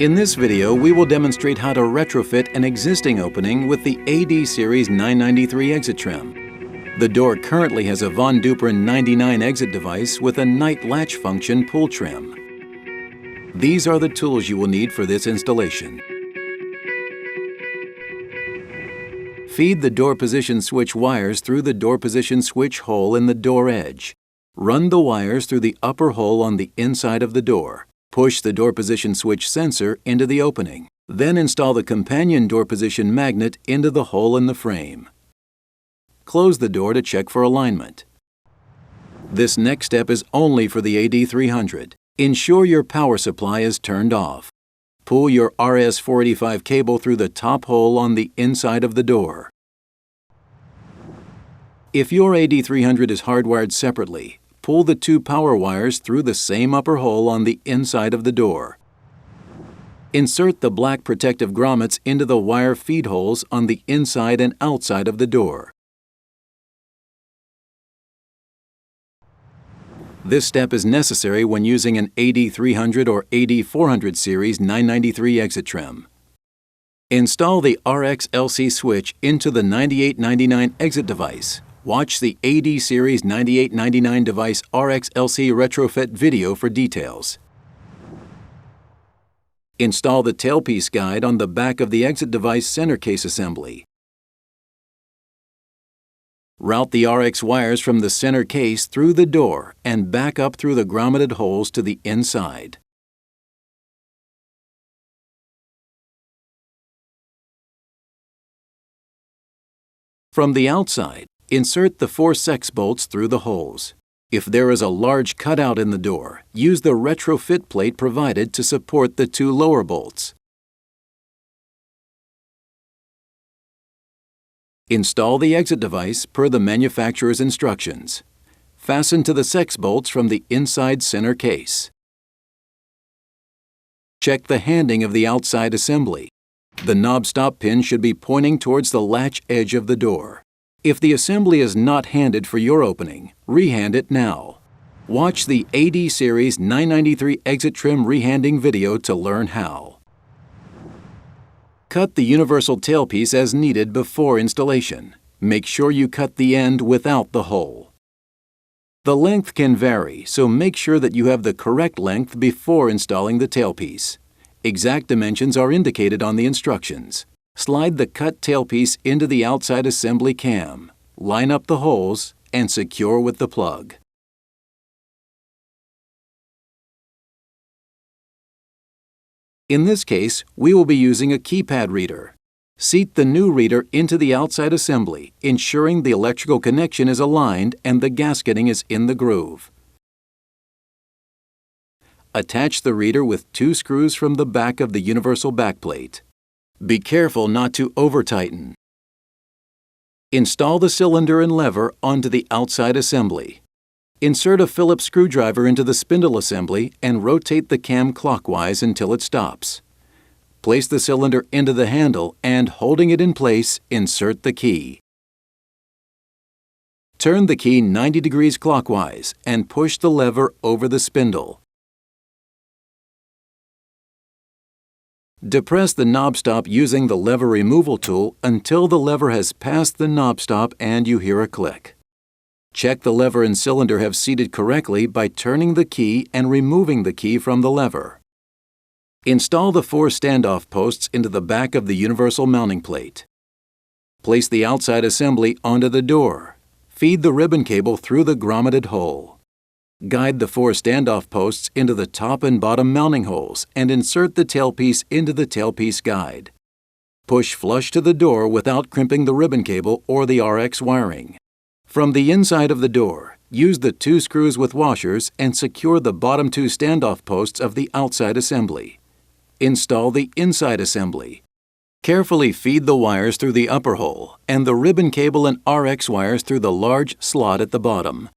In this video, we will demonstrate how to retrofit an existing opening with the AD Series 993 exit trim. The door currently has a Von Duprin 99 exit device with a night latch function pull trim. These are the tools you will need for this installation. Feed the door position switch wires through the door position switch hole in the door edge. Run the wires through the upper hole on the inside of the door. Push the door position switch sensor into the opening. Then install the companion door position magnet into the hole in the frame. Close the door to check for alignment. This next step is only for the AD300. Ensure your power supply is turned off. Pull your RS-485 cable through the top hole on the inside of the door. If your AD300 is hardwired separately, pull the two power wires through the same upper hole on the inside of the door. Insert the black protective grommets into the wire feed holes on the inside and outside of the door. This step is necessary when using an AD300 or AD400 series 993 exit trim. Install the RX-LC switch into the 9899 exit device. Watch the AD Series 9899 device RX-LC retrofit video for details. Install the tailpiece guide on the back of the exit device center case assembly. Route the RX wires from the center case through the door and back up through the grommeted holes to the inside. From the outside, insert the 4 sex bolts through the holes. If there is a large cutout in the door, use the retrofit plate provided to support the 2 lower bolts. Install the exit device per the manufacturer's instructions. Fasten to the sex bolts from the inside center case. Check the handing of the outside assembly. The knob stop pin should be pointing towards the latch edge of the door. If the assembly is not handed for your opening, rehand it now. Watch the AD Series 993 exit trim rehanding video to learn how. Cut the universal tailpiece as needed before installation. Make sure you cut the end without the hole. The length can vary, so make sure that you have the correct length before installing the tailpiece. Exact dimensions are indicated on the instructions. Slide the cut tailpiece into the outside assembly cam. Line up the holes and secure with the plug. In this case, we will be using a keypad reader. Seat the new reader into the outside assembly, ensuring the electrical connection is aligned and the gasketing is in the groove. Attach the reader with 2 screws from the back of the universal backplate. Be careful not to over-tighten. Install the cylinder and lever onto the outside assembly. Insert a Phillips screwdriver into the spindle assembly and rotate the cam clockwise until it stops. Place the cylinder into the handle and, holding it in place, insert the key. Turn the key 90 degrees clockwise and push the lever over the spindle. Depress the knob stop using the lever removal tool until the lever has passed the knob stop and you hear a click. Check the lever and cylinder have seated correctly by turning the key and removing the key from the lever. Install the 4 standoff posts into the back of the universal mounting plate. Place the outside assembly onto the door. Feed the ribbon cable through the grommeted hole. Guide the 4 standoff posts into the top and bottom mounting holes and insert the tailpiece into the tailpiece guide. Push flush to the door without crimping the ribbon cable or the RX wiring. From the inside of the door, use the 2 screws with washers and secure the bottom 2 standoff posts of the outside assembly. Install the inside assembly. Carefully feed the wires through the upper hole and the ribbon cable and RX wires through the large slot at the bottom.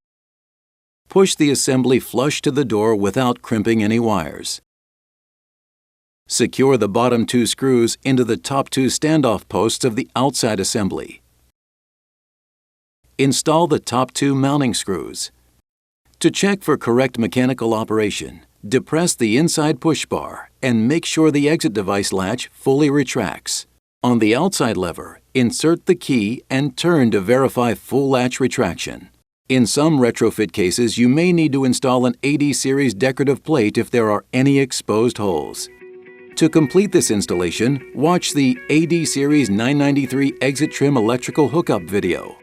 Push the assembly flush to the door without crimping any wires. Secure the bottom 2 screws into the top 2 standoff posts of the outside assembly. Install the top 2 mounting screws. To check for correct mechanical operation, depress the inside push bar and make sure the exit device latch fully retracts. On the outside lever, insert the key and turn to verify full latch retraction. In some retrofit cases, you may need to install an AD series decorative plate if there are any exposed holes. To complete this installation, watch the AD series 993 exit trim electrical hookup video.